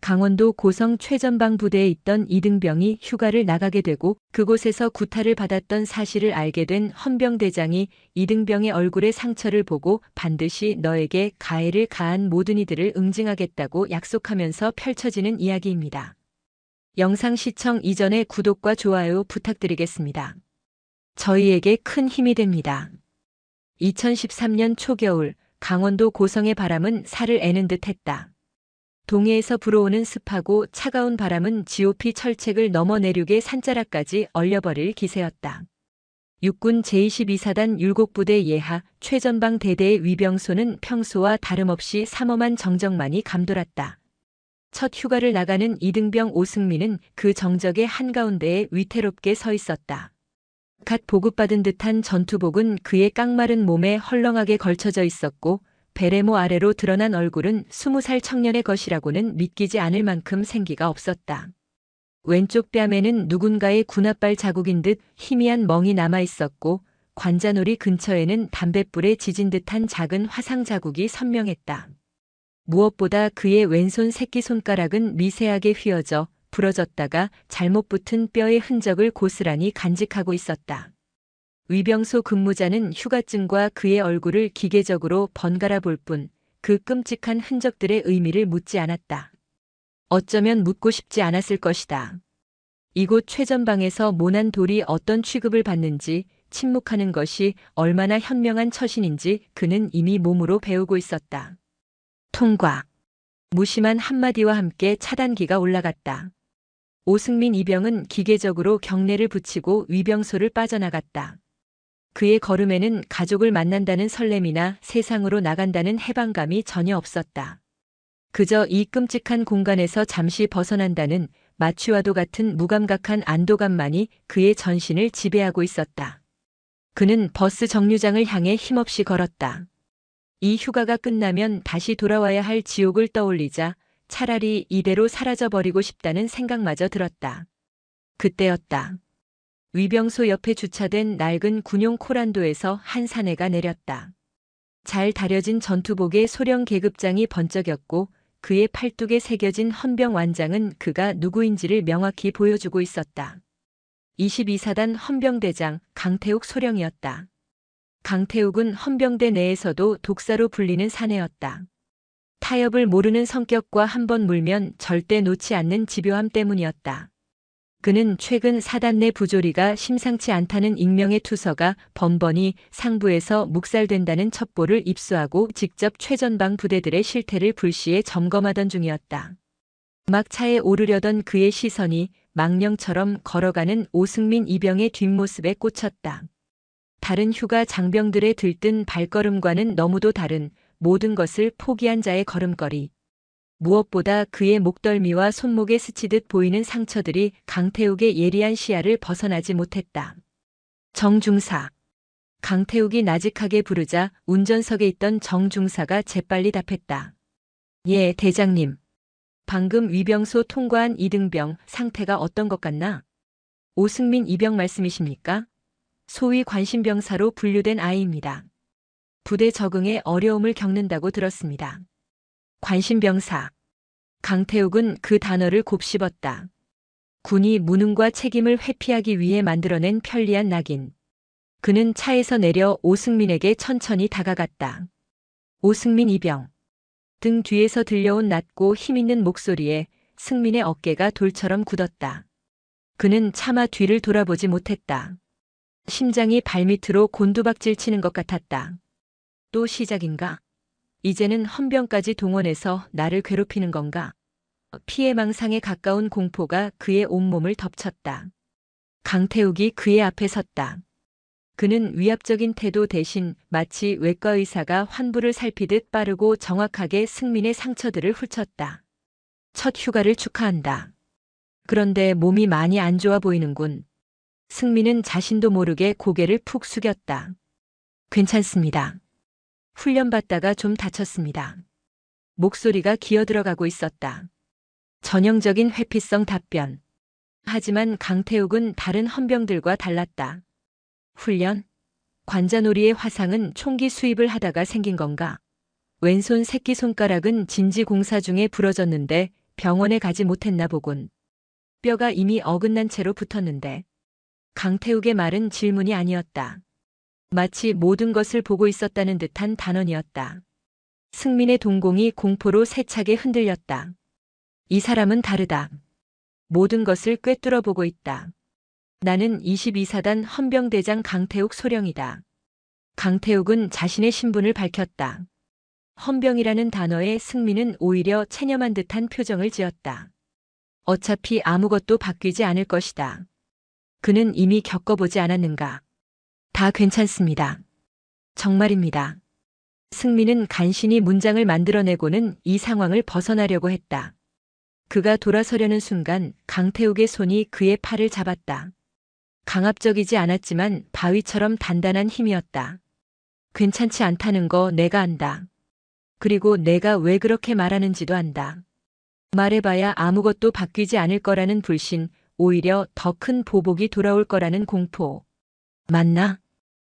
강원도 고성 최전방 부대에 있던 이등병이 휴가를 나가게 되고 그곳에서 구타를 받았던 사실을 알게 된 헌병대장이 이등병의 얼굴에 상처를 보고 반드시 너에게 가해를 가한 모든 이들을 응징하겠다고 약속하면서 펼쳐지는 이야기입니다. 영상 시청 이전에 구독과 좋아요 부탁드리겠습니다. 저희에게 큰 힘이 됩니다. 2013년 초겨울 강원도 고성의 바람은 살을 애는 듯 했다. 동해에서 불어오는 습하고 차가운 바람은 GOP 철책을 넘어 내륙의 산자락까지 얼려버릴 기세였다. 육군 제22사단 율곡부대 예하 최전방 대대의 위병소는 평소와 다름없이 삼엄한 정적만이 감돌았다. 첫 휴가를 나가는 이등병 오승민은 그 정적의 한가운데에 위태롭게 서 있었다. 갓 보급받은 듯한 전투복은 그의 깡마른 몸에 헐렁하게 걸쳐져 있었고 베레모 아래로 드러난 얼굴은 20살 청년의 것이라고는 믿기지 않을 만큼 생기가 없었다. 왼쪽 뺨에는 누군가의 군홧발 자국인 듯 희미한 멍이 남아 있었고 관자놀이 근처에는 담뱃불에 지진 듯한 작은 화상 자국이 선명했다. 무엇보다 그의 왼손 새끼손가락은 미세하게 휘어져 부러졌다가 잘못 붙은 뼈의 흔적을 고스란히 간직하고 있었다. 위병소 근무자는 휴가증과 그의 얼굴을 기계적으로 번갈아 볼 뿐 그 끔찍한 흔적들의 의미를 묻지 않았다. 어쩌면 묻고 싶지 않았을 것이다. 이곳 최전방에서 모난 돌이 어떤 취급을 받는지, 침묵하는 것이 얼마나 현명한 처신인지 그는 이미 몸으로 배우고 있었다. 통과. 무심한 한마디와 함께 차단기가 올라갔다. 오승민 이병은 기계적으로 경례를 붙이고 위병소를 빠져나갔다. 그의 걸음에는 가족을 만난다는 설렘이나 세상으로 나간다는 해방감이 전혀 없었다. 그저 이 끔찍한 공간에서 잠시 벗어난다는 마취와도 같은 무감각한 안도감만이 그의 전신을 지배하고 있었다. 그는 버스 정류장을 향해 힘없이 걸었다. 이 휴가가 끝나면 다시 돌아와야 할 지옥을 떠올리자 차라리 이대로 사라져버리고 싶다는 생각마저 들었다. 그때였다. 위병소 옆에 주차된 낡은 군용 코란도에서 한 사내가 내렸다. 잘 다려진 전투복에 소령 계급장이 번쩍였고 그의 팔뚝에 새겨진 헌병 완장은 그가 누구인지를 명확히 보여주고 있었다. 22사단 헌병대장 강태욱 소령이었다. 강태욱은 헌병대 내에서도 독사로 불리는 사내였다. 타협을 모르는 성격과 한번 물면 절대 놓지 않는 집요함 때문이었다. 그는 최근 사단 내 부조리가 심상치 않다는 익명의 투서가 번번이 상부에서 묵살된다는 첩보를 입수하고 직접 최전방 부대들의 실태를 불시에 점검하던 중이었다. 막 차에 오르려던 그의 시선이 망령처럼 걸어가는 오승민 이병의 뒷모습에 꽂혔다. 다른 휴가 장병들의 들뜬 발걸음과는 너무도 다른 모든 것을 포기한 자의 걸음걸이. 무엇보다 그의 목덜미와 손목에 스치듯 보이는 상처들이 강태욱의 예리한 시야를 벗어나지 못했다. 정중사. 강태욱이 나직하게 부르자 운전석에 있던 정중사가 재빨리 답했다. 예, 대장님. 방금 위병소 통과한 이등병 상태가 어떤 것 같나? 오승민 이병 말씀이십니까? 소위 관심병사로 분류된 아이입니다. 부대 적응에 어려움을 겪는다고 들었습니다. 관심병사. 강태욱은 그 단어를 곱씹었다. 군이 무능과 책임을 회피하기 위해 만들어낸 편리한 낙인. 그는 차에서 내려 오승민에게 천천히 다가갔다. 오승민 이병. 등 뒤에서 들려온 낮고 힘있는 목소리에 승민의 어깨가 돌처럼 굳었다. 그는 차마 뒤를 돌아보지 못했다. 심장이 발밑으로 곤두박질 치는 것 같았다. 또 시작인가? 이제는 헌병까지 동원해서 나를 괴롭히는 건가? 피해망상에 가까운 공포가 그의 온몸을 덮쳤다. 강태욱이 그의 앞에 섰다. 그는 위압적인 태도 대신 마치 외과 의사가 환부를 살피듯 빠르고 정확하게 승민의 상처들을 훑었다. 첫 휴가를 축하한다. 그런데 몸이 많이 안 좋아 보이는군. 승민은 자신도 모르게 고개를 푹 숙였다. 괜찮습니다. 훈련받다가 좀 다쳤습니다. 목소리가 기어들어가고 있었다. 전형적인 회피성 답변. 하지만 강태욱은 다른 헌병들과 달랐다. 훈련? 관자놀이의 화상은 총기 수입을 하다가 생긴 건가? 왼손 새끼손가락은 진지 공사 중에 부러졌는데 병원에 가지 못했나 보군. 뼈가 이미 어긋난 채로 붙었는데. 강태욱의 말은 질문이 아니었다. 마치 모든 것을 보고 있었다는 듯한 단언이었다. 승민의 동공이 공포로 세차게 흔들렸다. 이 사람은 다르다. 모든 것을 꿰뚫어 보고 있다. 나는 22사단 헌병대장 강태욱 소령이다. 강태욱은 자신의 신분을 밝혔다. 헌병이라는 단어에 승민은 오히려 체념한 듯한 표정을 지었다. 어차피 아무것도 바뀌지 않을 것이다. 그는 이미 겪어보지 않았는가. 다 괜찮습니다. 정말입니다. 승민은 간신히 문장을 만들어내고는 이 상황을 벗어나려고 했다. 그가 돌아서려는 순간 강태욱의 손이 그의 팔을 잡았다. 강압적이지 않았지만 바위처럼 단단한 힘이었다. 괜찮지 않다는 거 내가 안다. 그리고 내가 왜 그렇게 말하는지도 안다. 말해봐야 아무것도 바뀌지 않을 거라는 불신, 오히려 더 큰 보복이 돌아올 거라는 공포. 맞나?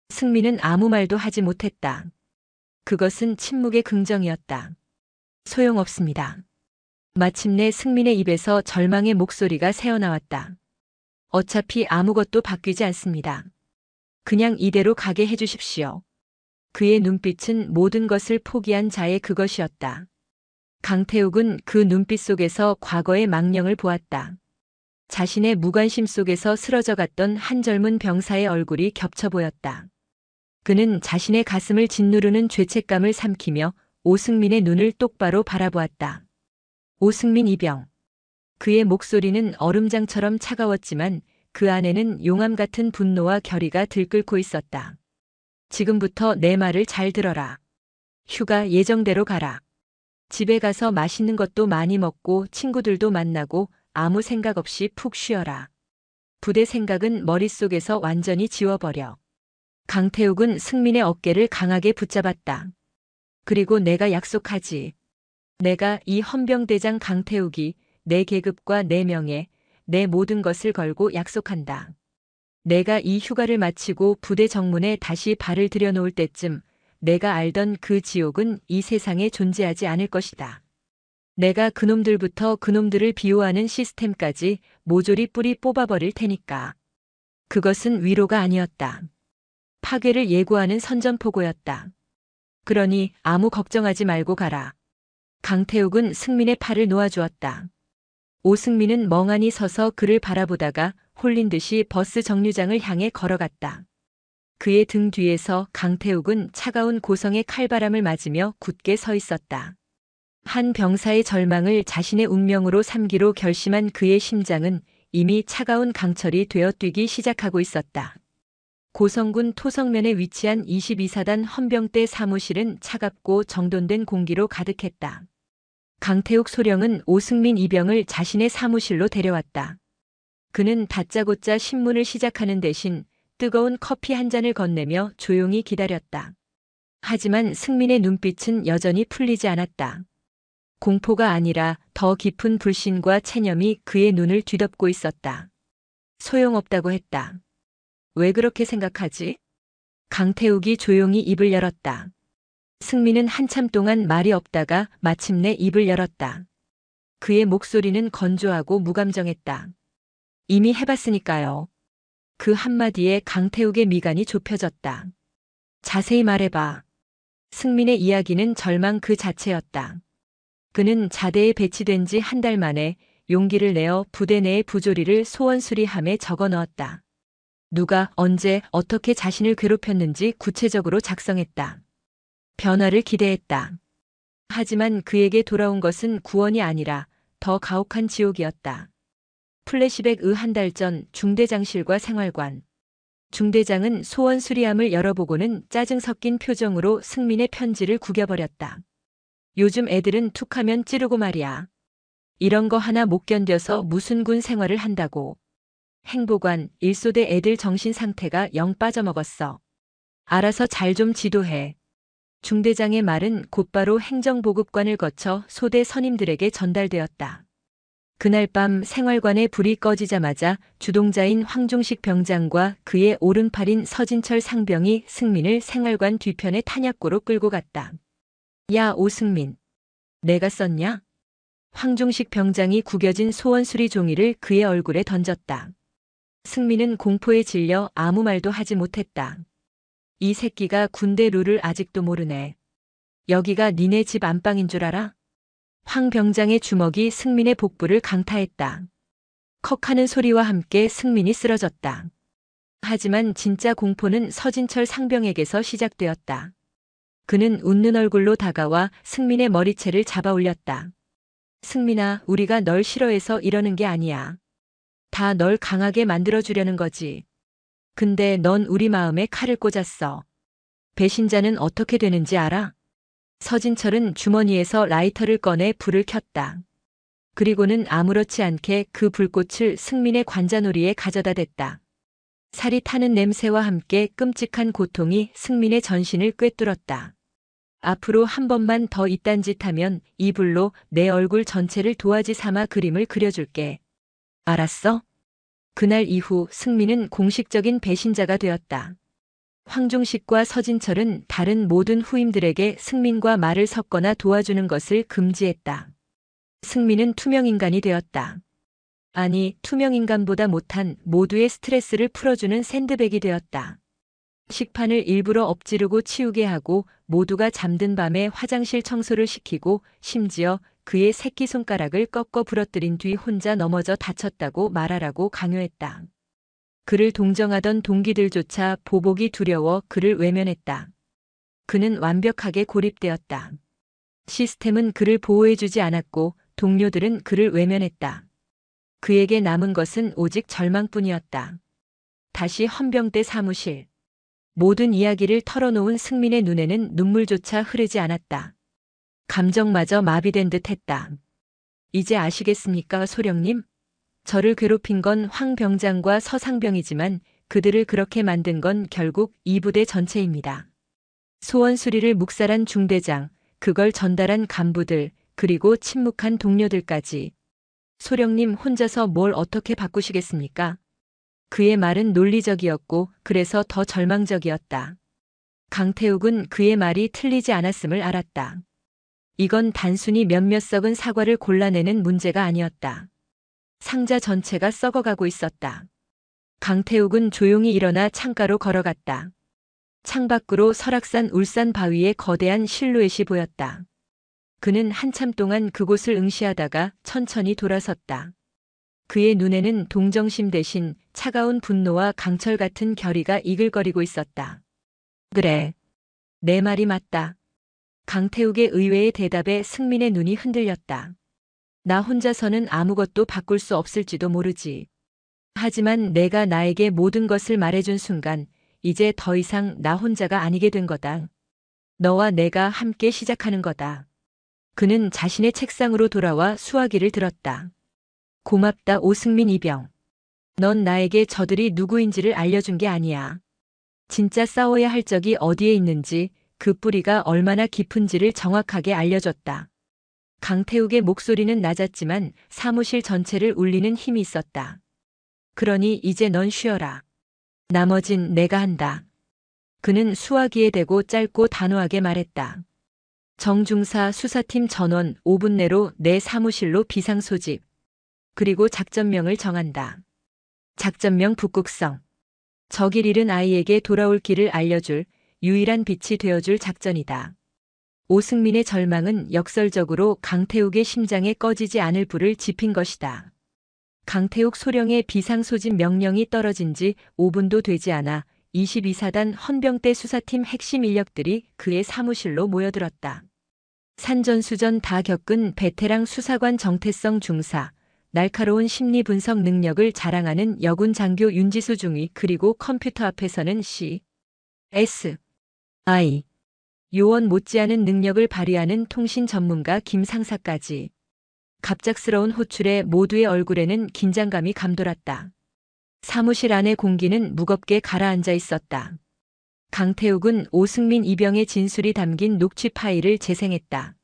승민은 아무 말도 하지 못했다. 그것은 침묵의 긍정이었다. 소용없습니다. 마침내 승민의 입에서 절망의 목소리가 새어나왔다. 어차피 아무것도 바뀌지 않습니다. 그냥 이대로 가게 해주십시오. 그의 눈빛은 모든 것을 포기한 자의 그것이었다. 강태욱은 그 눈빛 속에서 과거의 망령을 보았다. 자신의 무관심 속에서 쓰러져 갔던 한 젊은 병사의 얼굴이 겹쳐 보였다. 그는 자신의 가슴을 짓누르는 죄책감을 삼키며 오승민의 눈을 똑바로 바라보았다. 오승민 이병. 그의 목소리는 얼음장처럼 차가웠지만 그 안에는 용암 같은 분노와 결의가 들끓고 있었다. 지금부터 내 말을 잘 들어라. 휴가 예정대로 가라. 집에 가서 맛있는 것도 많이 먹고 친구들도 만나고 아무 생각 없이 푹 쉬어라. 부대 생각은 머릿속에서 완전히 지워버려. 강태욱은 승민의 어깨를 강하게 붙잡았다. 그리고 내가 약속하지. 내가 이 헌병대장 강태욱이 내 계급과 내 명예, 내 모든 것을 걸고 약속한다. 내가 이 휴가를 마치고 부대 정문에 다시 발을 들여놓을 때쯤 내가 알던 그 지옥은 이 세상에 존재하지 않을 것이다. 내가 그놈들부터 그놈들을 비호하는 시스템까지 모조리 뿌리 뽑아버릴 테니까. 그것은 위로가 아니었다. 파괴를 예고하는 선전포고였다. 그러니 아무 걱정하지 말고 가라. 강태욱은 승민의 팔을 놓아주었다. 오승민은 멍하니 서서 그를 바라보다가 홀린 듯이 버스 정류장을 향해 걸어갔다. 그의 등 뒤에서 강태욱은 차가운 고성의 칼바람을 맞으며 굳게 서 있었다. 한 병사의 절망을 자신의 운명으로 삼기로 결심한 그의 심장은 이미 차가운 강철이 되어 뛰기 시작하고 있었다. 고성군 토성면에 위치한 22사단 헌병대 사무실은 차갑고 정돈된 공기로 가득했다. 강태욱 소령은 오승민 이병을 자신의 사무실로 데려왔다. 그는 다짜고짜 신문을 시작하는 대신 뜨거운 커피 한 잔을 건네며 조용히 기다렸다. 하지만 승민의 눈빛은 여전히 풀리지 않았다. 공포가 아니라 더 깊은 불신과 체념이 그의 눈을 뒤덮고 있었다. 소용없다고 했다. 왜 그렇게 생각하지? 강태욱이 조용히 입을 열었다. 승민은 한참 동안 말이 없다가 마침내 입을 열었다. 그의 목소리는 건조하고 무감정했다. 이미 해봤으니까요. 그 한마디에 강태욱의 미간이 좁혀졌다. 자세히 말해봐. 승민의 이야기는 절망 그 자체였다. 그는 자대에 배치된 지 한 달 만에 용기를 내어 부대 내의 부조리를 소원수리함에 적어 넣었다. 누가 언제 어떻게 자신을 괴롭혔는지 구체적으로 작성했다. 변화를 기대했다. 하지만 그에게 돌아온 것은 구원이 아니라 더 가혹한 지옥이었다. 플래시백의 한 달 전 중대장실과 생활관. 중대장은 소원 수리함을 열어보고는 짜증 섞인 표정으로 승민의 편지를 구겨버렸다. 요즘 애들은 툭하면 찌르고 말이야. 이런 거 하나 못 견뎌서 무슨 군 생활을 한다고. 행보관, 일소대 애들 정신 상태가 영 빠져먹었어. 알아서 잘 좀 지도해. 중대장의 말은 곧바로 행정보급관을 거쳐 소대 선임들에게 전달되었다. 그날 밤 생활관에 불이 꺼지자마자 주동자인 황종식 병장과 그의 오른팔인 서진철 상병이 승민을 생활관 뒤편의 탄약고로 끌고 갔다. 야, 오승민. 내가 썼냐? 황종식 병장이 구겨진 소원수리 종이를 그의 얼굴에 던졌다. 승민은 공포에 질려 아무 말도 하지 못했다. 이 새끼가 군대 룰을 아직도 모르네. 여기가 니네 집 안방인 줄 알아? 황 병장의 주먹이 승민의 복부를 강타했다. 컥하는 소리와 함께 승민이 쓰러졌다. 하지만 진짜 공포는 서진철 상병에게서 시작되었다. 그는 웃는 얼굴로 다가와 승민의 머리채를 잡아 올렸다. 승민아, 우리가 널 싫어해서 이러는 게 아니야. 다 널 강하게 만들어주려는 거지. 근데 넌 우리 마음에 칼을 꽂았어. 배신자는 어떻게 되는지 알아? 서진철은 주머니에서 라이터를 꺼내 불을 켰다. 그리고는 아무렇지 않게 그 불꽃을 승민의 관자놀이에 가져다 댔다. 살이 타는 냄새와 함께 끔찍한 고통이 승민의 전신을 꿰뚫었다. 앞으로 한 번만 더 이딴 짓 하면 이 불로 내 얼굴 전체를 도화지 삼아 그림을 그려줄게. 알았어? 그날 이후 승민은 공식적인 배신자가 되었다. 황종식과 서진철은 다른 모든 후임들에게 승민과 말을 섞거나 도와주는 것을 금지했다. 승민은 투명인간이 되었다. 아니, 투명인간보다 못한 모두의 스트레스를 풀어주는 샌드백이 되었다. 식판을 일부러 엎지르고 치우게 하고 모두가 잠든 밤에 화장실 청소를 시키고 심지어 그의 새끼손가락을 꺾어 부러뜨린 뒤 혼자 넘어져 다쳤다고 말하라고 강요했다. 그를 동정하던 동기들조차 보복이 두려워 그를 외면했다. 그는 완벽하게 고립되었다. 시스템은 그를 보호해주지 않았고 동료들은 그를 외면했다. 그에게 남은 것은 오직 절망뿐이었다. 다시 헌병대 사무실. 모든 이야기를 털어놓은 승민의 눈에는 눈물조차 흐르지 않았다. 감정마저 마비된 듯 했다. 이제 아시겠습니까, 소령님? 저를 괴롭힌 건 황 병장과 서 상병이지만 그들을 그렇게 만든 건 결국 이 부대 전체입니다. 소원수리를 묵살한 중대장, 그걸 전달한 간부들, 그리고 침묵한 동료들까지. 소령님 혼자서 뭘 어떻게 바꾸시겠습니까? 그의 말은 논리적이었고 그래서 더 절망적이었다. 강태욱은 그의 말이 틀리지 않았음을 알았다. 이건 단순히 몇몇 썩은 사과를 골라내는 문제가 아니었다. 상자 전체가 썩어가고 있었다. 강태욱은 조용히 일어나 창가로 걸어갔다. 창밖으로 설악산 울산 바위에 거대한 실루엣이 보였다. 그는 한참 동안 그곳을 응시하다가 천천히 돌아섰다. 그의 눈에는 동정심 대신 차가운 분노와 강철 같은 결의가 이글거리고 있었다. 그래. 내 말이 맞다. 강태욱의 의외의 대답에 승민의 눈이 흔들렸다. 나 혼자서는 아무것도 바꿀 수 없을지도 모르지. 하지만 내가 나에게 모든 것을 말해준 순간 이제 더 이상 나 혼자가 아니게 된 거다. 너와 내가 함께 시작하는 거다. 그는 자신의 책상으로 돌아와 수화기를 들었다. 고맙다, 오승민 이병. 넌 나에게 저들이 누구인지를 알려준 게 아니야. 진짜 싸워야 할 적이 어디에 있는지, 그 뿌리가 얼마나 깊은지를 정확하게 알려줬다. 강태욱의 목소리는 낮았지만 사무실 전체를 울리는 힘이 있었다. 그러니 이제 넌 쉬어라. 나머진 내가 한다. 그는 수화기에 대고 짧고 단호하게 말했다. 정중사 수사팀 전원 5분 내로 내 사무실로 비상소집. 그리고 작전명을 정한다. 작전명 북극성. 적일 잃은 아이에게 돌아올 길을 알려줄 유일한 빛이 되어줄 작전이다. 오승민의 절망은 역설적으로 강태욱의 심장에 꺼지지 않을 불을 지핀 것이다. 강태욱 소령의 비상소집 명령이 떨어진 지 5분도 되지 않아 22사단 헌병대 수사팀 핵심 인력들이 그의 사무실로 모여들었다. 산전수전 다 겪은 베테랑 수사관 정태성 중사, 날카로운 심리 분석 능력을 자랑하는 여군 장교 윤지수 중위, 그리고 컴퓨터 앞에서는 CSI 요원 못지않은 능력을 발휘하는 통신 전문가 김 상사까지. 갑작스러운 호출에 모두의 얼굴에는 긴장감이 감돌았다. 사무실 안의 공기는 무겁게 가라앉아 있었다. 강태욱은 오승민 이병의 진술이 담긴 녹취 파일을 재생했다.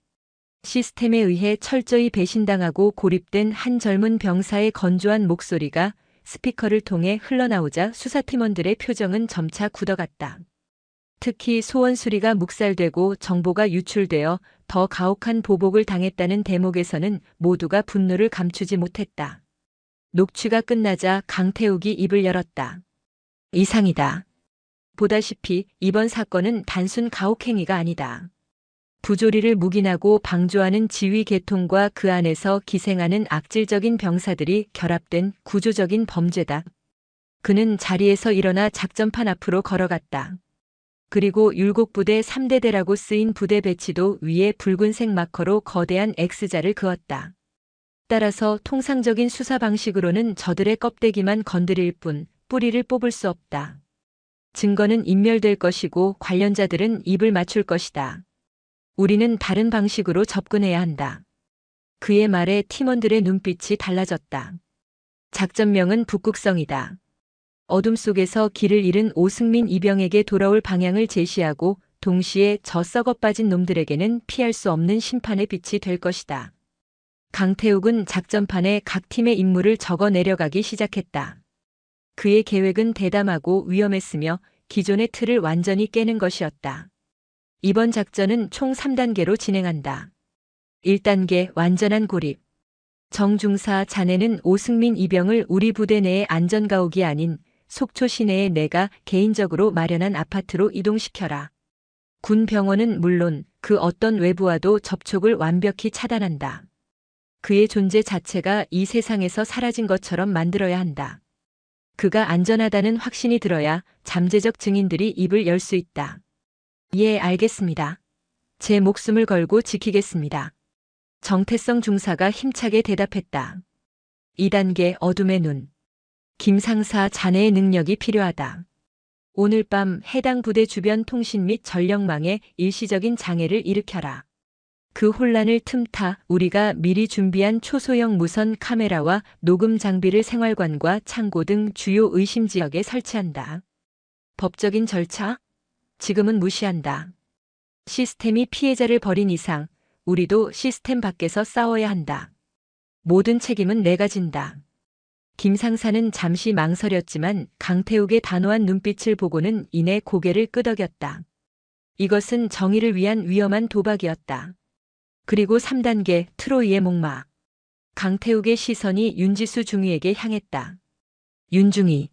시스템에 의해 철저히 배신당하고 고립된 한 젊은 병사의 건조한 목소리가 스피커를 통해 흘러나오자 수사팀원들의 표정은 점차 굳어갔다. 특히 소원수리가 묵살되고 정보가 유출되어 더 가혹한 보복을 당했다는 대목에서는 모두가 분노를 감추지 못했다. 녹취가 끝나자 강태욱이 입을 열었다. 이상이다. 보다시피 이번 사건은 단순 가혹행위가 아니다. 부조리를 묵인하고 방조하는 지휘 계통과 그 안에서 기생하는 악질적인 병사들이 결합된 구조적인 범죄다. 그는 자리에서 일어나 작전판 앞으로 걸어갔다. 그리고 율곡부대 3대대라고 쓰인 부대 배치도 위에 붉은색 마커로 거대한 X자를 그었다. 따라서 통상적인 수사 방식으로는 저들의 껍데기만 건드릴 뿐 뿌리를 뽑을 수 없다. 증거는 인멸될 것이고 관련자들은 입을 맞출 것이다. 우리는 다른 방식으로 접근해야 한다. 그의 말에 팀원들의 눈빛이 달라졌다. 작전명은 북극성이다. 어둠 속에서 길을 잃은 오승민 이병에게 돌아올 방향을 제시하고 동시에 저 썩어 빠진 놈들에게는 피할 수 없는 심판의 빛이 될 것이다. 강태욱은 작전판에 각 팀의 임무를 적어 내려가기 시작했다. 그의 계획은 대담하고 위험했으며 기존의 틀을 완전히 깨는 것이었다. 이번 작전은 총 3단계로 진행한다. 1단계 완전한 고립. 정중사 자네는 오승민 이병을 우리 부대 내의 안전가옥이 아닌 속초 시내에 내가 개인적으로 마련한 아파트로 이동시켜라. 군 병원은 물론 그 어떤 외부와도 접촉을 완벽히 차단한다. 그의 존재 자체가 이 세상에서 사라진 것처럼 만들어야 한다. 그가 안전하다는 확신이 들어야 잠재적 증인들이 입을 열 수 있다. 예, 알겠습니다. 제 목숨을 걸고 지키겠습니다. 정태성 중사가 힘차게 대답했다. 2단계 어둠의 눈. 김상사 자네의 능력이 필요하다. 오늘 밤 해당 부대 주변 통신 및 전력망에 일시적인 장애를 일으켜라. 그 혼란을 틈타 우리가 미리 준비한 초소형 무선 카메라와 녹음 장비를 생활관과 창고 등 주요 의심 지역에 설치한다. 법적인 절차? 지금은 무시한다. 시스템이 피해자를 벌인 이상 우리도 시스템 밖에서 싸워야 한다. 모든 책임은 내가 진다. 김 상사는 잠시 망설였지만 강태욱의 단호한 눈빛을 보고는 이내 고개를 끄덕였다. 이것은 정의를 위한 위험한 도박이었다. 그리고 3단계 트로이의 목마. 강태욱의 시선이 윤지수 중위에게 향했다. 윤중위.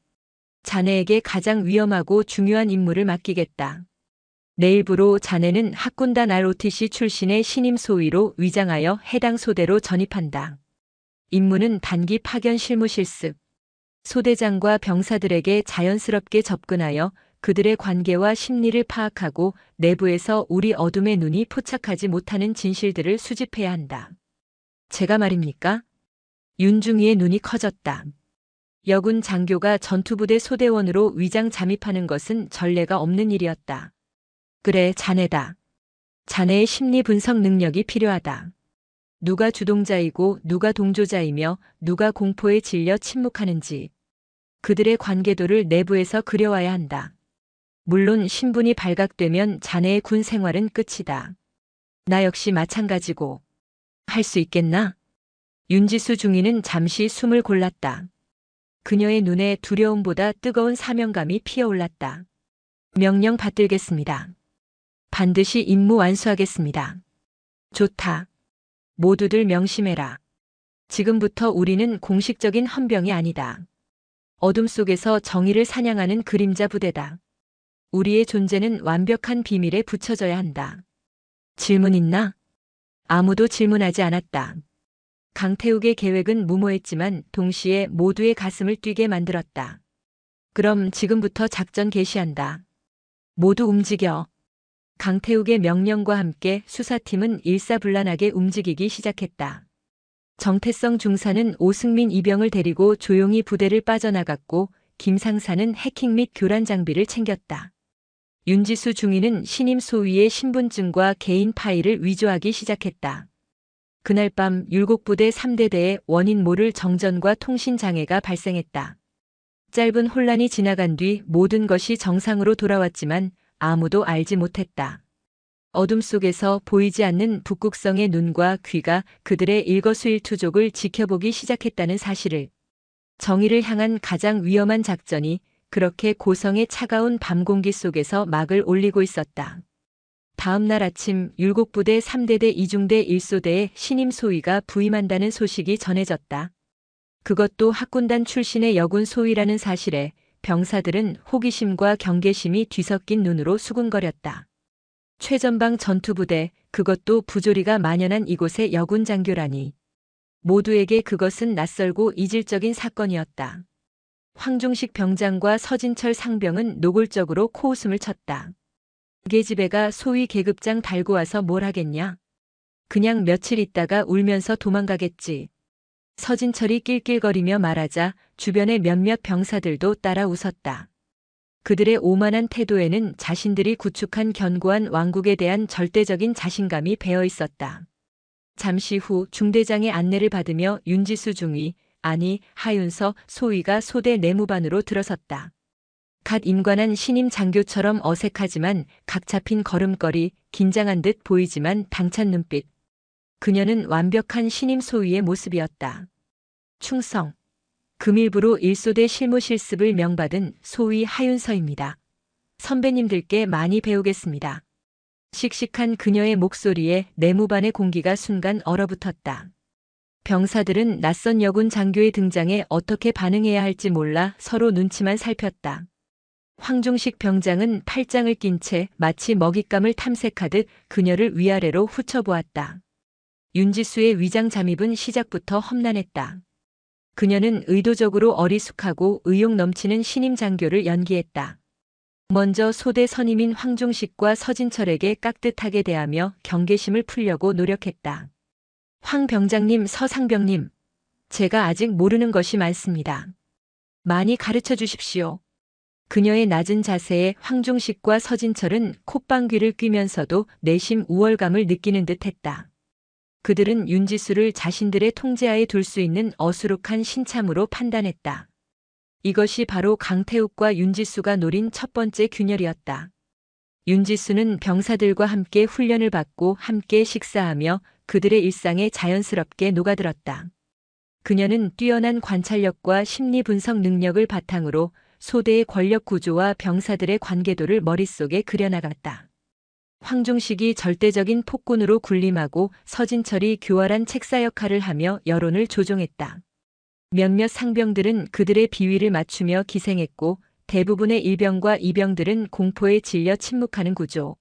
자네에게 가장 위험하고 중요한 임무를 맡기겠다. 내일부로 자네는 학군단 ROTC 출신의 신임 소위로 위장하여 해당 소대로 전입한다. 임무는 단기 파견 실무 실습. 소대장과 병사들에게 자연스럽게 접근하여 그들의 관계와 심리를 파악하고 내부에서 우리 어둠의 눈이 포착하지 못하는 진실들을 수집해야 한다. 제가 말입니까? 윤중위의 눈이 커졌다. 여군 장교가 전투부대 소대원으로 위장 잠입하는 것은 전례가 없는 일이었다. 그래, 자네다. 자네의 심리 분석 능력이 필요하다. 누가 주동자이고 누가 동조자이며 누가 공포에 질려 침묵하는지. 그들의 관계도를 내부에서 그려와야 한다. 물론 신분이 발각되면 자네의 군 생활은 끝이다. 나 역시 마찬가지고. 할 수 있겠나? 윤지수 중위는 잠시 숨을 골랐다. 그녀의 눈에 두려움보다 뜨거운 사명감이 피어올랐다. 명령 받들겠습니다. 반드시 임무 완수하겠습니다. 좋다. 모두들 명심해라. 지금부터 우리는 공식적인 헌병이 아니다. 어둠 속에서 정의를 사냥하는 그림자 부대다. 우리의 존재는 완벽한 비밀에 붙여져야 한다. 질문 있나? 아무도 질문하지 않았다. 강태욱의 계획은 무모했지만 동시에 모두의 가슴을 뛰게 만들었다. 그럼 지금부터 작전 개시한다. 모두 움직여. 강태욱의 명령과 함께 수사팀은 일사불란하게 움직이기 시작했다. 정태성 중사는 오승민 이병을 데리고 조용히 부대를 빠져나갔고 김상사는 해킹 및 교란 장비를 챙겼다. 윤지수 중위는 신임 소위의 신분증과 개인 파일을 위조하기 시작했다. 그날 밤 율곡부대 3대대에 원인 모를 정전과 통신 장애가 발생했다. 짧은 혼란이 지나간 뒤 모든 것이 정상으로 돌아왔지만 아무도 알지 못했다. 어둠 속에서 보이지 않는 북극성의 눈과 귀가 그들의 일거수일투족을 지켜보기 시작했다는 사실을. 정의를 향한 가장 위험한 작전이 그렇게 고성의 차가운 밤 공기 속에서 막을 올리고 있었다. 다음 날 아침 율곡부대 3대대 이중대 1소대에 신임 소위가 부임한다는 소식이 전해졌다. 그것도 학군단 출신의 여군 소위라는 사실에 병사들은 호기심과 경계심이 뒤섞인 눈으로 수군거렸다. 최전방 전투부대, 그것도 부조리가 만연한 이곳의 여군 장교라니. 모두에게 그것은 낯설고 이질적인 사건이었다. 황중식 병장과 서진철 상병은 노골적으로 코웃음을 쳤다. 계집애가 소위 계급장 달고 와서 뭘 하겠냐? 그냥 며칠 있다가 울면서 도망가겠지. 서진철이 낄낄거리며 말하자 주변의 몇몇 병사들도 따라 웃었다. 그들의 오만한 태도에는 자신들이 구축한 견고한 왕국에 대한 절대적인 자신감이 배어 있었다. 잠시 후 중대장의 안내를 받으며 윤지수 중위, 아니 하윤서 소위가 소대 내무반으로 들어섰다. 갓 임관한 신임 장교처럼 어색하지만 각 잡힌 걸음걸이, 긴장한 듯 보이지만 당찬 눈빛. 그녀는 완벽한 신임 소위의 모습이었다. 충성. 금일부로 1소대 실무 실습을 명받은 소위 하윤서입니다. 선배님들께 많이 배우겠습니다. 씩씩한 그녀의 목소리에 내무반의 공기가 순간 얼어붙었다. 병사들은 낯선 여군 장교의 등장에 어떻게 반응해야 할지 몰라 서로 눈치만 살폈다. 황중식 병장은 팔짱을 낀 채 마치 먹잇감을 탐색하듯 그녀를 위아래로 훑어보았다. 윤지수의 위장 잠입은 시작부터 험난했다. 그녀는 의도적으로 어리숙하고 의욕 넘치는 신임 장교를 연기했다. 먼저 소대 선임인 황중식과 서진철에게 깍듯하게 대하며 경계심을 풀려고 노력했다. 황 병장님, 서 상병님, 제가 아직 모르는 것이 많습니다. 많이 가르쳐 주십시오. 그녀의 낮은 자세에 황중식과 서진철은 콧방귀를 뀌면서도 내심 우월감을 느끼는 듯했다. 그들은 윤지수를 자신들의 통제하에 둘 수 있는 어수룩한 신참으로 판단했다. 이것이 바로 강태욱과 윤지수가 노린 첫 번째 균열이었다. 윤지수는 병사들과 함께 훈련을 받고 함께 식사하며 그들의 일상에 자연스럽게 녹아들었다. 그녀는 뛰어난 관찰력과 심리 분석 능력을 바탕으로 소대의 권력 구조와 병사들의 관계도를 머릿속에 그려나갔다. 황중식이 절대적인 폭군으로 군림하고 서진철이 교활한 책사 역할을 하며 여론을 조종했다. 몇몇 상병들은 그들의 비위를 맞추며 기생했고 대부분의 일병과 이병들은 공포에 질려 침묵하는 구조.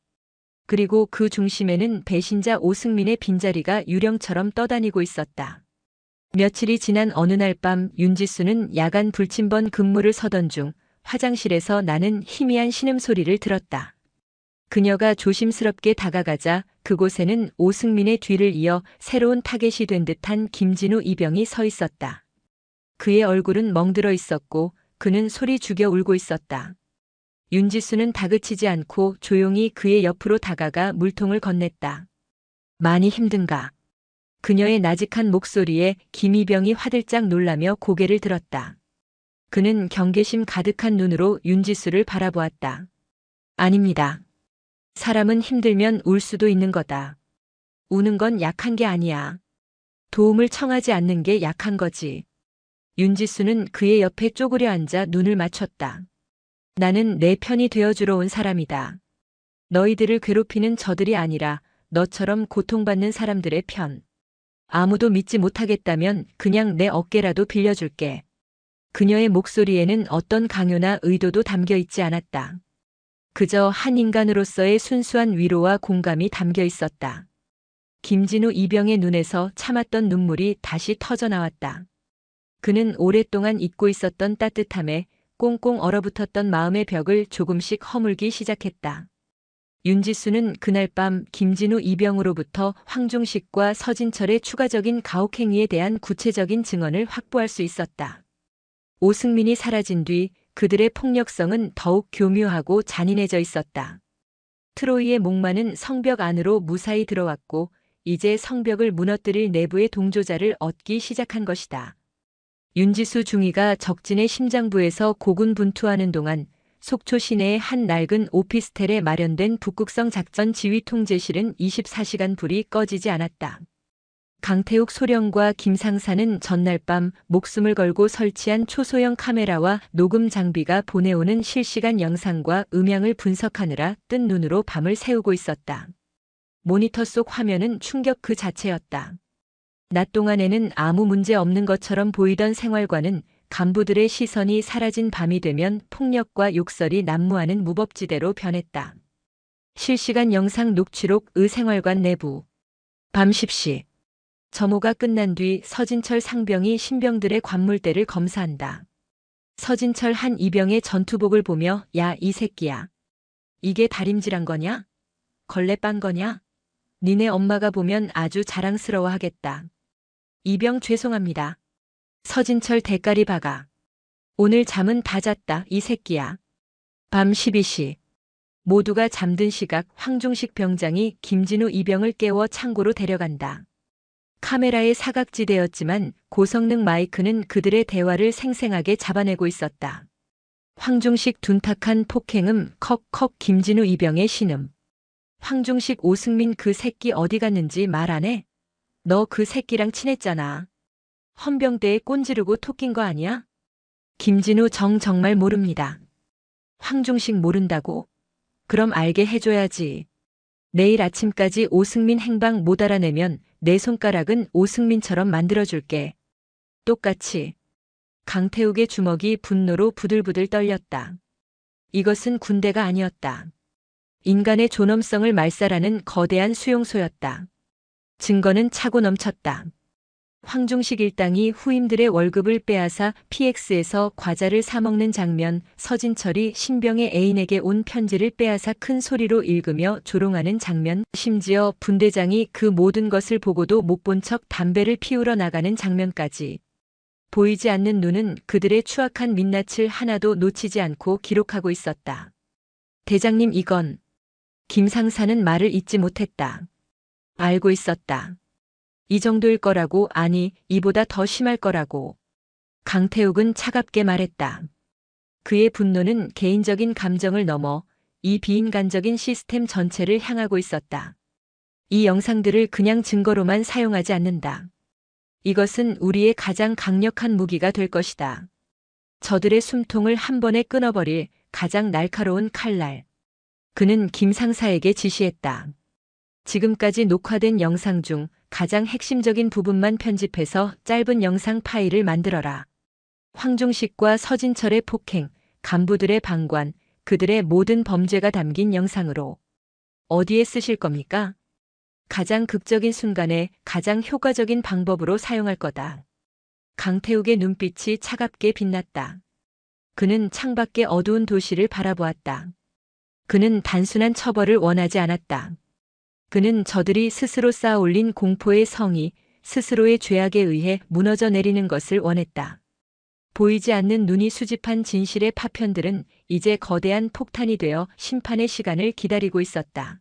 그리고 그 중심에는 배신자 오승민의 빈자리가 유령처럼 떠다니고 있었다. 며칠이 지난 어느 날 밤 윤지수는 야간 불침번 근무를 서던 중 화장실에서 나는 희미한 신음소리를 들었다. 그녀가 조심스럽게 다가가자 그곳에는 오승민의 뒤를 이어 새로운 타겟이 된 듯한 김진우 이병이 서 있었다. 그의 얼굴은 멍들어 있었고 그는 소리 죽여 울고 있었다. 윤지수는 다그치지 않고 조용히 그의 옆으로 다가가 물통을 건넸다. 많이 힘든가? 그녀의 나직한 목소리에 김이병이 화들짝 놀라며 고개를 들었다. 그는 경계심 가득한 눈으로 윤지수를 바라보았다. 아닙니다. 사람은 힘들면 울 수도 있는 거다. 우는 건 약한 게 아니야. 도움을 청하지 않는 게 약한 거지. 윤지수는 그의 옆에 쪼그려 앉아 눈을 맞췄다. 나는 내 편이 되어주러 온 사람이다. 너희들을 괴롭히는 저들이 아니라 너처럼 고통받는 사람들의 편. 아무도 믿지 못하겠다면 그냥 내 어깨라도 빌려줄게. 그녀의 목소리에는 어떤 강요나 의도도 담겨 있지 않았다. 그저 한 인간으로서의 순수한 위로와 공감이 담겨 있었다. 김진우 이병의 눈에서 참았던 눈물이 다시 터져 나왔다. 그는 오랫동안 잊고 있었던 따뜻함에 꽁꽁 얼어붙었던 마음의 벽을 조금씩 허물기 시작했다. 윤지수는 그날 밤 김진우 이병으로부터 황중식과 서진철의 추가적인 가혹행위에 대한 구체적인 증언을 확보할 수 있었다. 오승민이 사라진 뒤 그들의 폭력성은 더욱 교묘하고 잔인해져 있었다. 트로이의 목마는 성벽 안으로 무사히 들어왔고 이제 성벽을 무너뜨릴 내부의 동조자를 얻기 시작한 것이다. 윤지수 중위가 적진의 심장부에서 고군분투하는 동안 속초 시내의 한 낡은 오피스텔에 마련된 북극성 작전 지휘 통제실은 24시간 불이 꺼지지 않았다. 강태욱 소령과 김상사는 전날 밤 목숨을 걸고 설치한 초소형 카메라와 녹음 장비가 보내오는 실시간 영상과 음향을 분석하느라 뜬 눈으로 밤을 새우고 있었다. 모니터 속 화면은 충격 그 자체였다. 낮 동안에는 아무 문제 없는 것처럼 보이던 생활과는 간부들의 시선이 사라진 밤이 되면 폭력과 욕설이 난무하는 무법지대로 변했다. 실시간 영상 녹취록 생활관 내부. 밤 10시. 점호가 끝난 뒤 서진철 상병이 신병들의 관물대를 검사한다. 서진철 한 이병의 전투복을 보며 야, 이 새끼야. 이게 다림질한 거냐? 걸레 빤 거냐? 니네 엄마가 보면 아주 자랑스러워하겠다. 이병 죄송합니다. 서진철 대가리 박아. 오늘 잠은 다 잤다, 이 새끼야. 밤 12시. 모두가 잠든 시각 황중식 병장이 김진우 이병을 깨워 창고로 데려간다. 카메라의 사각지대였지만 고성능 마이크는 그들의 대화를 생생하게 잡아내고 있었다. 황중식 둔탁한 폭행음 컥컥 김진우 이병의 신음. 황중식 오승민 그 새끼 어디 갔는지 말 안 해? 너 그 새끼랑 친했잖아. 헌병대에 꼰지르고 토낀 거 아니야? 김진우 정말 모릅니다. 황중식 모른다고? 그럼 알게 해줘야지. 내일 아침까지 오승민 행방 못 알아내면 내 손가락은 오승민처럼 만들어줄게. 똑같이. 강태욱의 주먹이 분노로 부들부들 떨렸다. 이것은 군대가 아니었다. 인간의 존엄성을 말살하는 거대한 수용소였다. 증거는 차고 넘쳤다. 황중식 일당이 후임들의 월급을 빼앗아 PX에서 과자를 사 먹는 장면, 서진철이 신병의 애인에게 온 편지를 빼앗아 큰 소리로 읽으며 조롱하는 장면, 심지어 분대장이 그 모든 것을 보고도 못 본 척 담배를 피우러 나가는 장면까지. 보이지 않는 눈은 그들의 추악한 민낯을 하나도 놓치지 않고 기록하고 있었다. 대장님 이건. 김상사는 말을 잇지 못했다. 알고 있었다. 이 정도일 거라고, 아니, 이보다 더 심할 거라고. 강태욱은 차갑게 말했다. 그의 분노는 개인적인 감정을 넘어 이 비인간적인 시스템 전체를 향하고 있었다. 이 영상들을 그냥 증거로만 사용하지 않는다. 이것은 우리의 가장 강력한 무기가 될 것이다. 저들의 숨통을 한 번에 끊어버릴 가장 날카로운 칼날. 그는 김상사에게 지시했다. 지금까지 녹화된 영상 중 가장 핵심적인 부분만 편집해서 짧은 영상 파일을 만들어라. 황중식과 서진철의 폭행, 간부들의 방관, 그들의 모든 범죄가 담긴 영상으로. 어디에 쓰실 겁니까? 가장 극적인 순간에 가장 효과적인 방법으로 사용할 거다. 강태욱의 눈빛이 차갑게 빛났다. 그는 창밖의 어두운 도시를 바라보았다. 그는 단순한 처벌을 원하지 않았다. 그는 저들이 스스로 쌓아올린 공포의 성이 스스로의 죄악에 의해 무너져 내리는 것을 원했다. 보이지 않는 눈이 수집한 진실의 파편들은 이제 거대한 폭탄이 되어 심판의 시간을 기다리고 있었다.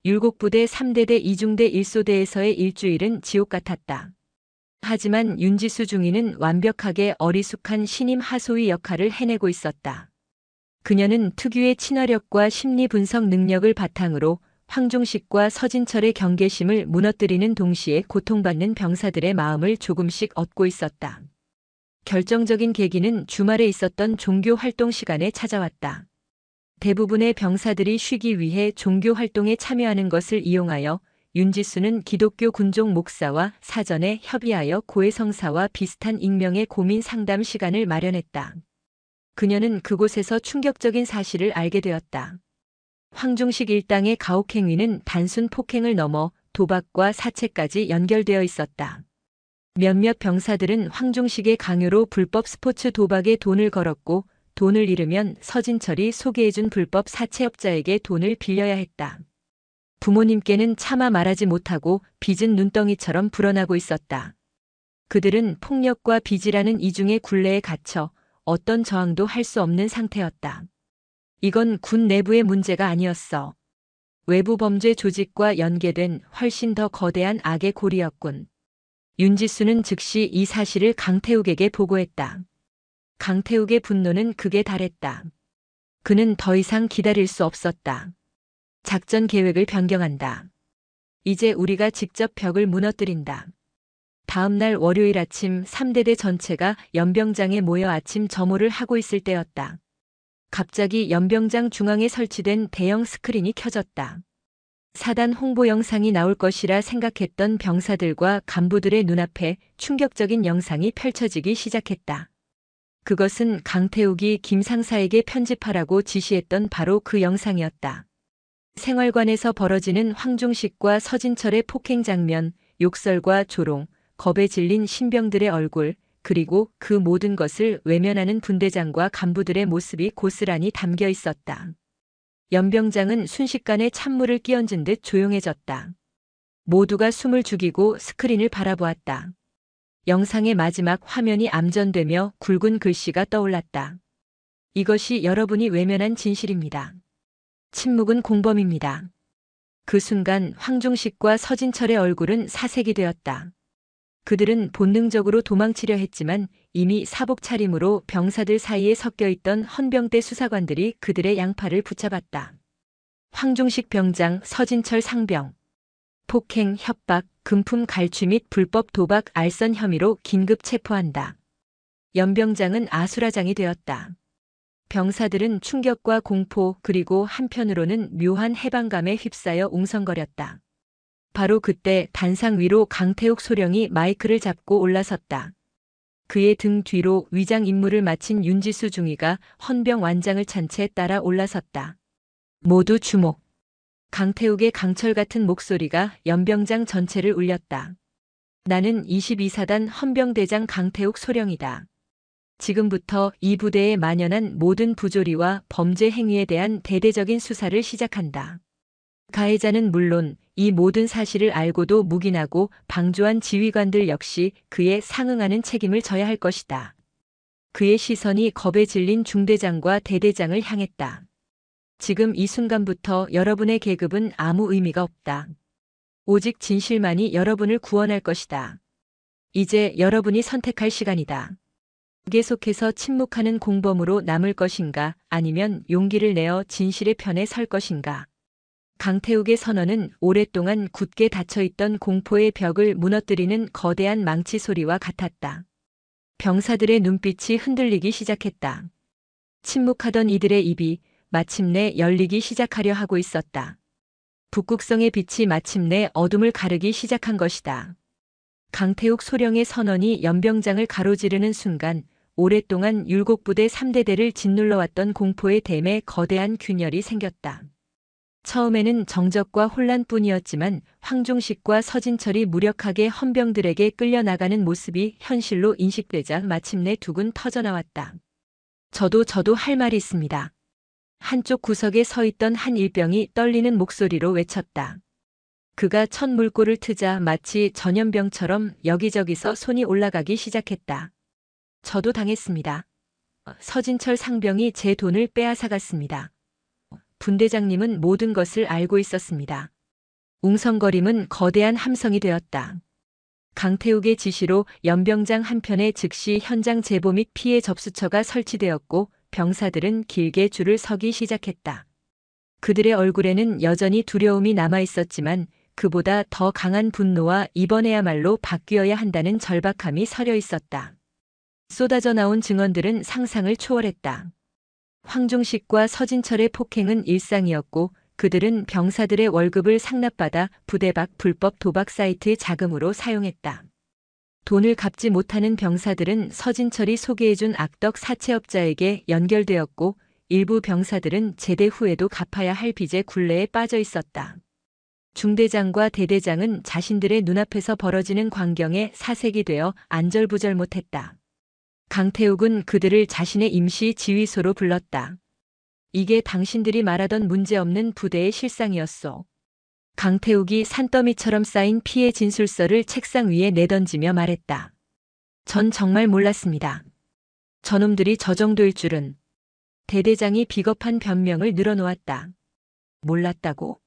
율곡부대 3대대 2중대 1소대에서의 일주일은 지옥 같았다. 하지만 윤지수 중위는 완벽하게 어리숙한 신임 하소위 역할을 해내고 있었다. 그녀는 특유의 친화력과 심리 분석 능력을 바탕으로 황중식과 서진철의 경계심을 무너뜨리는 동시에 고통받는 병사들의 마음을 조금씩 얻고 있었다. 결정적인 계기는 주말에 있었던 종교 활동 시간에 찾아왔다. 대부분의 병사들이 쉬기 위해 종교 활동에 참여하는 것을 이용하여 윤지수는 기독교 군종 목사와 사전에 협의하여 고해성사와 비슷한 익명의 고민 상담 시간을 마련했다. 그녀는 그곳에서 충격적인 사실을 알게 되었다. 황중식 일당의 가혹행위는 단순 폭행을 넘어 도박과 사채까지 연결되어 있었다. 몇몇 병사들은 황중식의 강요로 불법 스포츠 도박에 돈을 걸었고 돈을 잃으면 서진철이 소개해준 불법 사채업자에게 돈을 빌려야 했다. 부모님께는 차마 말하지 못하고 빚은 눈덩이처럼 불어나고 있었다. 그들은 폭력과 빚이라는 이중의 굴레에 갇혀 어떤 저항도 할 수 없는 상태였다. 이건 군 내부의 문제가 아니었어. 외부 범죄 조직과 연계된 훨씬 더 거대한 악의 고리였군. 윤지수는 즉시 이 사실을 강태욱에게 보고했다. 강태욱의 분노는 극에 달했다. 그는 더 이상 기다릴 수 없었다. 작전 계획을 변경한다. 이제 우리가 직접 벽을 무너뜨린다. 다음 날 월요일 아침 3대대 전체가 연병장에 모여 아침 점호를 하고 있을 때였다. 갑자기 연병장 중앙에 설치된 대형 스크린이 켜졌다. 사단 홍보 영상이 나올 것이라 생각했던 병사들과 간부들의 눈앞에 충격적인 영상이 펼쳐지기 시작했다. 그것은 강태욱이 김 상사에게 편집하라고 지시했던 바로 그 영상이었다. 생활관에서 벌어지는 황중식과 서진철의 폭행 장면, 욕설과 조롱, 겁에 질린 신병들의 얼굴, 그리고 그 모든 것을 외면하는 분대장과 간부들의 모습이 고스란히 담겨 있었다. 연병장은 순식간에 찬물을 끼얹은 듯 조용해졌다. 모두가 숨을 죽이고 스크린을 바라보았다. 영상의 마지막 화면이 암전되며 굵은 글씨가 떠올랐다. 이것이 여러분이 외면한 진실입니다. 침묵은 공범입니다. 그 순간 황중식과 서진철의 얼굴은 사색이 되었다. 그들은 본능적으로 도망치려 했지만 이미 사복 차림으로 병사들 사이에 섞여 있던 헌병대 수사관들이 그들의 양팔을 붙잡았다. 황중식 병장, 서진철 상병. 폭행, 협박, 금품 갈취 및 불법 도박, 알선 혐의로 긴급 체포한다. 연병장은 아수라장이 되었다. 병사들은 충격과 공포 그리고 한편으로는 묘한 해방감에 휩싸여 웅성거렸다. 바로 그때 단상 위로 강태욱 소령이 마이크를 잡고 올라섰다. 그의 등 뒤로 위장 임무를 마친 윤지수 중위가 헌병 완장을 찬 채 따라 올라섰다. 모두 주목. 강태욱의 강철 같은 목소리가 연병장 전체를 울렸다. 나는 22사단 헌병대장 강태욱 소령이다. 지금부터 이 부대에 만연한 모든 부조리와 범죄 행위에 대한 대대적인 수사를 시작한다. 가해자는 물론 이 모든 사실을 알고도 묵인하고 방조한 지휘관들 역시 그에 상응하는 책임을 져야 할 것이다. 그의 시선이 겁에 질린 중대장과 대대장을 향했다. 지금 이 순간부터 여러분의 계급은 아무 의미가 없다. 오직 진실만이 여러분을 구원할 것이다. 이제 여러분이 선택할 시간이다. 계속해서 침묵하는 공범으로 남을 것인가, 아니면 용기를 내어 진실의 편에 설 것인가. 강태욱의 선언은 오랫동안 굳게 닫혀있던 공포의 벽을 무너뜨리는 거대한 망치 소리와 같았다. 병사들의 눈빛이 흔들리기 시작했다. 침묵하던 이들의 입이 마침내 열리기 시작하려 하고 있었다. 북극성의 빛이 마침내 어둠을 가르기 시작한 것이다. 강태욱 소령의 선언이 연병장을 가로지르는 순간 오랫동안 율곡부대 3대대를 짓눌러왔던 공포의 댐에 거대한 균열이 생겼다. 처음에는 정적과 혼란뿐이었지만 황중식과 서진철이 무력하게 헌병들에게 끌려나가는 모습이 현실로 인식되자 마침내 두근 터져나왔다. 저도 할 말이 있습니다. 한쪽 구석에 서 있던 한 일병이 떨리는 목소리로 외쳤다. 그가 첫 물꼬를 트자 마치 전염병처럼 여기저기서 손이 올라가기 시작했다. 저도 당했습니다. 서진철 상병이 제 돈을 빼앗아갔습니다. 분대장님은 모든 것을 알고 있었습니다. 웅성거림은 거대한 함성이 되었다. 강태욱의 지시로 연병장 한편에 즉시 현장 제보 및 피해 접수처가 설치되었고 병사들은 길게 줄을 서기 시작했다. 그들의 얼굴에는 여전히 두려움이 남아 있었지만 그보다 더 강한 분노와 이번에야말로 바뀌어야 한다는 절박함이 서려 있었다. 쏟아져 나온 증언들은 상상을 초월했다. 황중식과 서진철의 폭행은 일상이었고 그들은 병사들의 월급을 상납받아 부대 밖 불법 도박 사이트 자금으로 사용했다. 돈을 갚지 못하는 병사들은 서진철이 소개해준 악덕 사채업자에게 연결되었고 일부 병사들은 제대 후에도 갚아야 할 빚의 굴레에 빠져 있었다. 중대장과 대대장은 자신들의 눈앞에서 벌어지는 광경에 사색이 되어 안절부절 못했다. 강태욱은 그들을 자신의 임시 지휘소로 불렀다. 이게 당신들이 말하던 문제없는 부대의 실상이었소. 강태욱이 산더미처럼 쌓인 피해 진술서를 책상 위에 내던지며 말했다. 전 정말 몰랐습니다. 저놈들이 저 정도일 줄은. 대대장이 비겁한 변명을 늘어놓았다. 몰랐다고?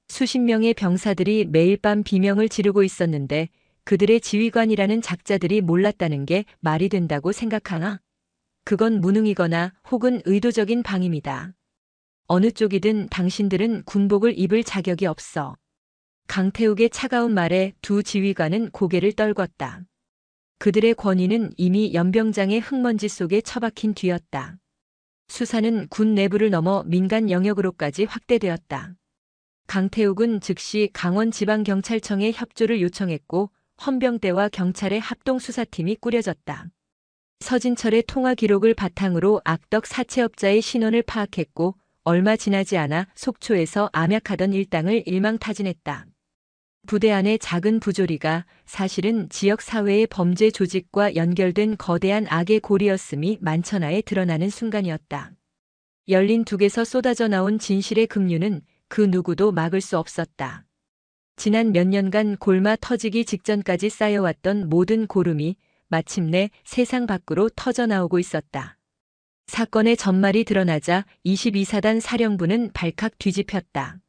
수십 명의 병사들이 매일 밤 비명을 지르고 있었는데 그들의 지휘관이라는 작자들이 몰랐다는 게 말이 된다고 생각하나? 그건 무능이거나 혹은 의도적인 방임이다. 어느 쪽이든 당신들은 군복을 입을 자격이 없어. 강태욱의 차가운 말에 두 지휘관은 고개를 떨궜다. 그들의 권위는 이미 연병장의 흙먼지 속에 처박힌 뒤였다. 수사는 군 내부를 넘어 민간 영역으로까지 확대되었다. 강태욱은 즉시 강원지방경찰청에 협조를 요청했고 헌병대와 경찰의 합동수사팀이 꾸려졌다. 서진철의 통화 기록을 바탕으로 악덕 사채업자의 신원을 파악했고 얼마 지나지 않아 속초에서 암약하던 일당을 일망타진했다. 부대 안의 작은 부조리가 사실은 지역 사회의 범죄 조직과 연결된 거대한 악의 고리였음이 만천하에 드러나는 순간이었다. 열린 둑에서 쏟아져 나온 진실의 급류는 그 누구도 막을 수 없었다. 지난 몇 년간 골마 터지기 직전까지 쌓여왔던 모든 고름이 마침내 세상 밖으로 터져나오고 있었다. 사건의 전말이 드러나자 22사단 사령부는 발칵 뒤집혔다.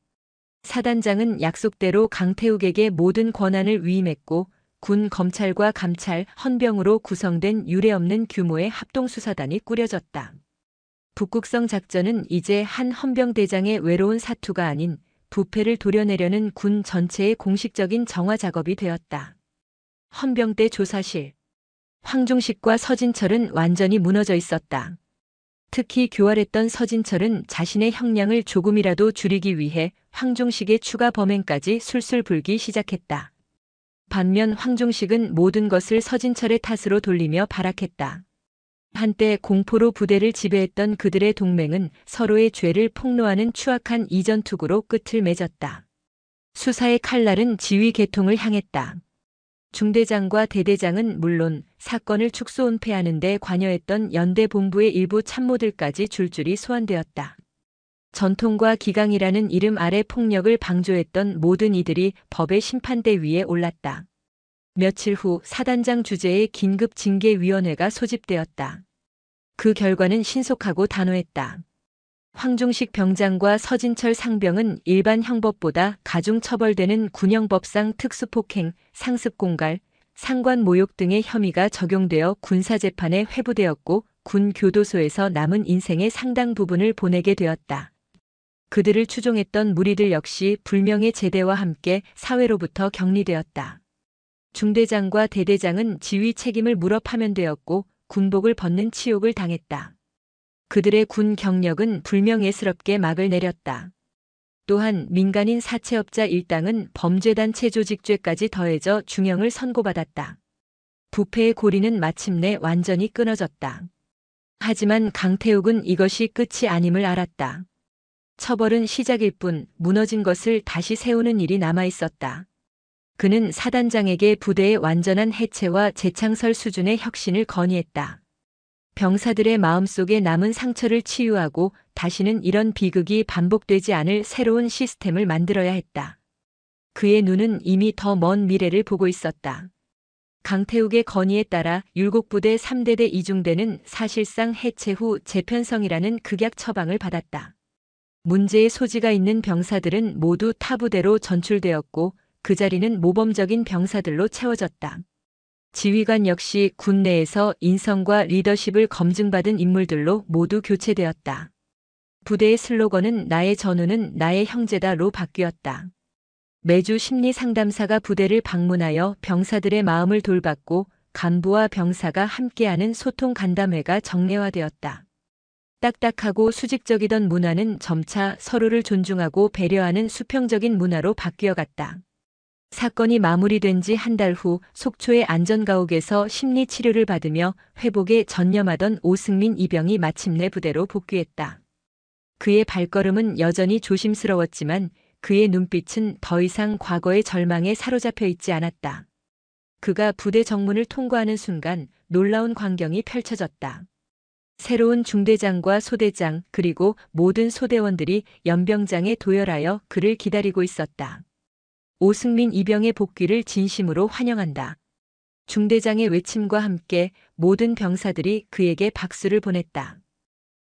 사단장은 약속대로 강태욱에게 모든 권한을 위임했고 군 검찰과 감찰, 헌병으로 구성된 유례없는 규모의 합동수사단이 꾸려졌다. 북극성 작전은 이제 한 헌병대장의 외로운 사투가 아닌 부패를 도려내려는 군 전체의 공식적인 정화 작업이 되었다. 헌병대 조사실. 황중식과 서진철은 완전히 무너져 있었다. 특히 교활했던 서진철은 자신의 형량을 조금이라도 줄이기 위해 황중식의 추가 범행까지 술술 불기 시작했다. 반면 황중식은 모든 것을 서진철의 탓으로 돌리며 발악했다. 한때 공포로 부대를 지배했던 그들의 동맹은 서로의 죄를 폭로하는 추악한 이전투구로 끝을 맺었다. 수사의 칼날은 지휘 계통을 향했다. 중대장과 대대장은 물론 사건을 축소 은폐하는 데 관여했던 연대 본부의 일부 참모들까지 줄줄이 소환되었다. 전통과 기강이라는 이름 아래 폭력을 방조했던 모든 이들이 법의 심판대 위에 올랐다. 며칠 후 사단장 주재의 긴급 징계위원회가 소집되었다. 그 결과는 신속하고 단호했다. 황중식 병장과 서진철 상병은 일반 형법보다 가중 처벌되는 군형법상 특수폭행, 상습공갈, 상관 모욕 등의 혐의가 적용되어 군사재판에 회부되었고 군 교도소에서 남은 인생의 상당 부분을 보내게 되었다. 그들을 추종했던 무리들 역시 불명예 제대와 함께 사회로부터 격리되었다. 중대장과 대대장은 지휘 책임을 물어 파면되었고 군복을 벗는 치욕을 당했다. 그들의 군 경력은 불명예스럽게 막을 내렸다. 또한 민간인 사채업자 일당은 범죄단체 조직죄까지 더해져 중형을 선고받았다. 부패의 고리는 마침내 완전히 끊어졌다. 하지만 강태욱은 이것이 끝이 아님을 알았다. 처벌은 시작일 뿐 무너진 것을 다시 세우는 일이 남아있었다. 그는 사단장에게 부대의 완전한 해체와 재창설 수준의 혁신을 건의했다. 병사들의 마음속에 남은 상처를 치유하고 다시는 이런 비극이 반복되지 않을 새로운 시스템을 만들어야 했다. 그의 눈은 이미 더 먼 미래를 보고 있었다. 강태욱의 건의에 따라 율곡부대 3대대 2중대는 사실상 해체 후 재편성이라는 극약 처방을 받았다. 문제의 소지가 있는 병사들은 모두 타 부대로 전출되었고 그 자리는 모범적인 병사들로 채워졌다. 지휘관 역시 군 내에서 인성과 리더십을 검증받은 인물들로 모두 교체되었다. 부대의 슬로건은 나의 전우는 나의 형제다로 바뀌었다. 매주 심리 상담사가 부대를 방문하여 병사들의 마음을 돌봤고 간부와 병사가 함께하는 소통 간담회가 정례화되었다. 딱딱하고 수직적이던 문화는 점차 서로를 존중하고 배려하는 수평적인 문화로 바뀌어갔다. 사건이 마무리된 지 한 달 후 속초의 안전가옥에서 심리치료를 받으며 회복에 전념하던 오승민 이병이 마침내 부대로 복귀했다. 그의 발걸음은 여전히 조심스러웠지만 그의 눈빛은 더 이상 과거의 절망에 사로잡혀 있지 않았다. 그가 부대 정문을 통과하는 순간 놀라운 광경이 펼쳐졌다. 새로운 중대장과 소대장 그리고 모든 소대원들이 연병장에 도열하여 그를 기다리고 있었다. 오승민 이병의 복귀를 진심으로 환영한다. 중대장의 외침과 함께 모든 병사들이 그에게 박수를 보냈다.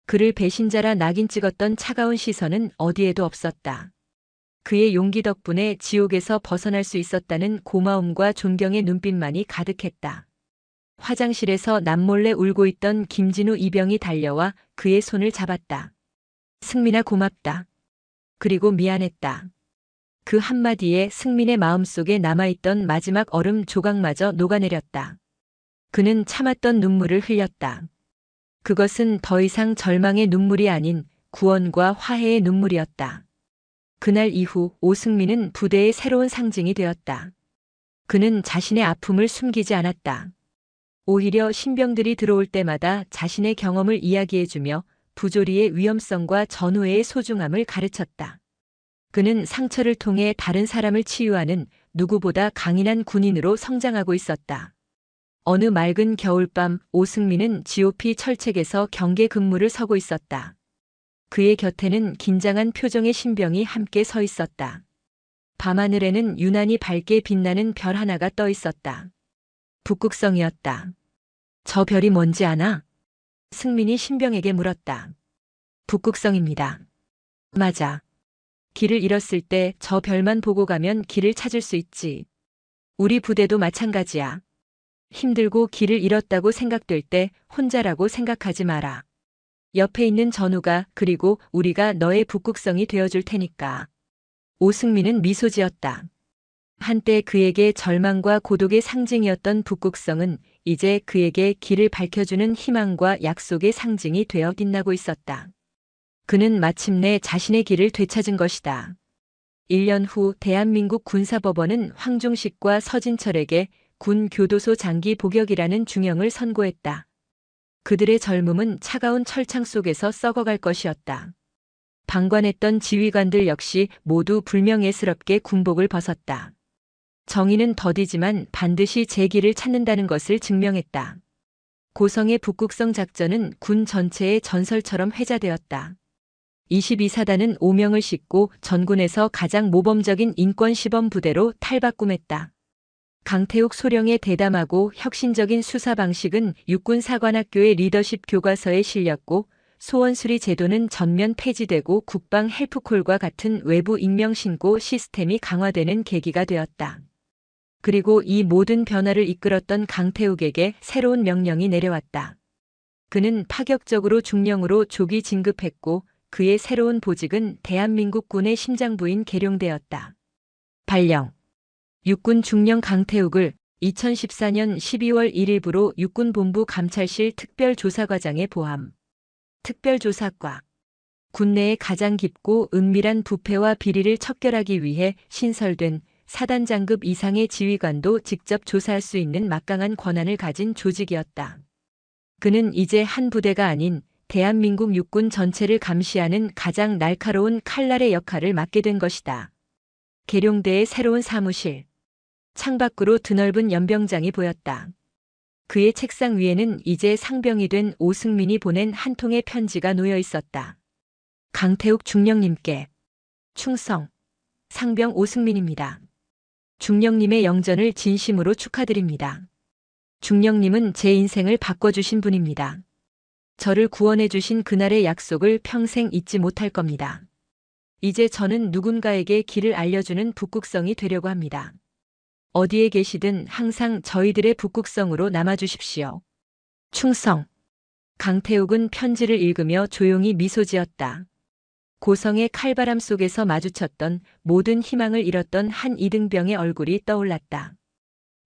그를 배신자라 낙인 찍었던 차가운 시선은 어디에도 없었다. 그의 용기 덕분에 지옥에서 벗어날 수 있었다는 고마움과 존경의 눈빛만이 가득했다. 화장실에서 남몰래 울고 있던 김진우 이병이 달려와 그의 손을 잡았다. 승민아 고맙다. 그리고 미안했다. 그 한마디에 승민의 마음속에 남아있던 마지막 얼음 조각마저 녹아내렸다. 그는 참았던 눈물을 흘렸다. 그것은 더 이상 절망의 눈물이 아닌 구원과 화해의 눈물이었다. 그날 이후 오승민은 부대의 새로운 상징이 되었다. 그는 자신의 아픔을 숨기지 않았다. 오히려 신병들이 들어올 때마다 자신의 경험을 이야기해주며 부조리의 위험성과 전우회의 소중함을 가르쳤다. 그는 상처를 통해 다른 사람을 치유하는 누구보다 강인한 군인으로 성장하고 있었다. 어느 맑은 겨울밤 오승민은 GOP 철책에서 경계 근무를 서고 있었다. 그의 곁에는 긴장한 표정의 신병이 함께 서 있었다. 밤하늘에는 유난히 밝게 빛나는 별 하나가 떠 있었다. 북극성이었다. 저 별이 뭔지 아나? 승민이 신병에게 물었다. 북극성입니다. 맞아. 길을 잃었을 때 저 별만 보고 가면 길을 찾을 수 있지. 우리 부대도 마찬가지야. 힘들고 길을 잃었다고 생각될 때 혼자라고 생각하지 마라. 옆에 있는 전우가 그리고 우리가 너의 북극성이 되어줄 테니까. 오승민은 미소 지었다. 한때 그에게 절망과 고독의 상징이었던 북극성은 이제 그에게 길을 밝혀주는 희망과 약속의 상징이 되어 빛나고 있었다. 그는 마침내 자신의 길을 되찾은 것이다. 1년 후 대한민국 군사법원은 황중식과 서진철에게 군 교도소 장기 복역이라는 중형을 선고했다. 그들의 젊음은 차가운 철창 속에서 썩어갈 것이었다. 방관했던 지휘관들 역시 모두 불명예스럽게 군복을 벗었다. 정의는 더디지만 반드시 제 길을 찾는다는 것을 증명했다. 고성의 북극성 작전은 군 전체의 전설처럼 회자되었다. 22사단은 오명을 싣고 전군에서 가장 모범적인 인권시범 부대로 탈바꿈했다. 강태욱 소령의 대담하고 혁신적인 수사 방식은 육군사관학교의 리더십 교과서에 실렸고 소원수리 제도는 전면 폐지되고 국방 헬프콜과 같은 외부 임명 신고 시스템이 강화되는 계기가 되었다. 그리고 이 모든 변화를 이끌었던 강태욱에게 새로운 명령이 내려왔다. 그는 파격적으로 중령으로 조기 진급했고 그의 새로운 보직은 대한민국 군의 심장부인 계룡대였다. 발령. 육군 중령 강태욱을 2014년 12월 1일부로 육군본부 감찰실 특별조사과장에 보함. 특별조사과. 군내의 가장 깊고 은밀한 부패와 비리를 척결하기 위해 신설된 사단장급 이상의 지휘관도 직접 조사할 수 있는 막강한 권한을 가진 조직이었다. 그는 이제 한 부대가 아닌 대한민국 육군 전체를 감시하는 가장 날카로운 칼날의 역할을 맡게 된 것이다. 계룡대의 새로운 사무실. 창밖으로 드넓은 연병장이 보였다. 그의 책상 위에는 이제 상병이 된 오승민이 보낸 한 통의 편지가 놓여 있었다. 강태욱 중령님께 충성. 상병 오승민입니다. 중령님의 영전을 진심으로 축하드립니다. 중령님은 제 인생을 바꿔주신 분입니다. 저를 구원해 주신 그날의 약속을 평생 잊지 못할 겁니다. 이제 저는 누군가에게 길을 알려주는 북극성이 되려고 합니다. 어디에 계시든 항상 저희들의 북극성으로 남아주십시오. 충성. 강태욱은 편지를 읽으며 조용히 미소 지었다. 고성의 칼바람 속에서 마주쳤던 모든 희망을 잃었던 한 이등병의 얼굴이 떠올랐다.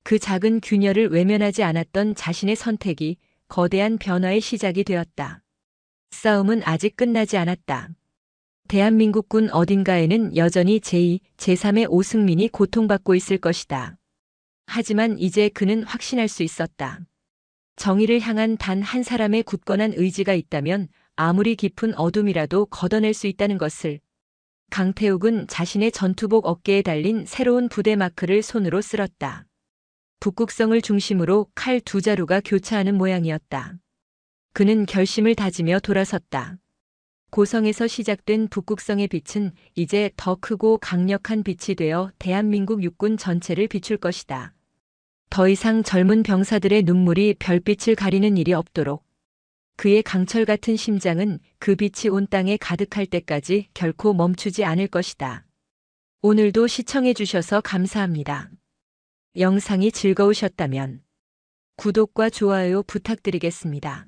그 작은 균열을 외면하지 않았던 자신의 선택이 거대한 변화의 시작이 되었다. 싸움은 아직 끝나지 않았다. 대한민국 군 어딘가에는 여전히 제2, 제3의 오승민이 고통받고 있을 것이다. 하지만 이제 그는 확신할 수 있었다. 정의를 향한 단 한 사람의 굳건한 의지가 있다면 아무리 깊은 어둠이라도 걷어낼 수 있다는 것을. 강태욱은 자신의 전투복 어깨에 달린 새로운 부대 마크를 손으로 쓸었다. 북극성을 중심으로 칼 두 자루가 교차하는 모양이었다. 그는 결심을 다지며 돌아섰다. 고성에서 시작된 북극성의 빛은 이제 더 크고 강력한 빛이 되어 대한민국 육군 전체를 비출 것이다. 더 이상 젊은 병사들의 눈물이 별빛을 가리는 일이 없도록. 그의 강철 같은 심장은 그 빛이 온 땅에 가득할 때까지 결코 멈추지 않을 것이다. 오늘도 시청해 주셔서 감사합니다. 영상이 즐거우셨다면 구독과 좋아요 부탁드리겠습니다.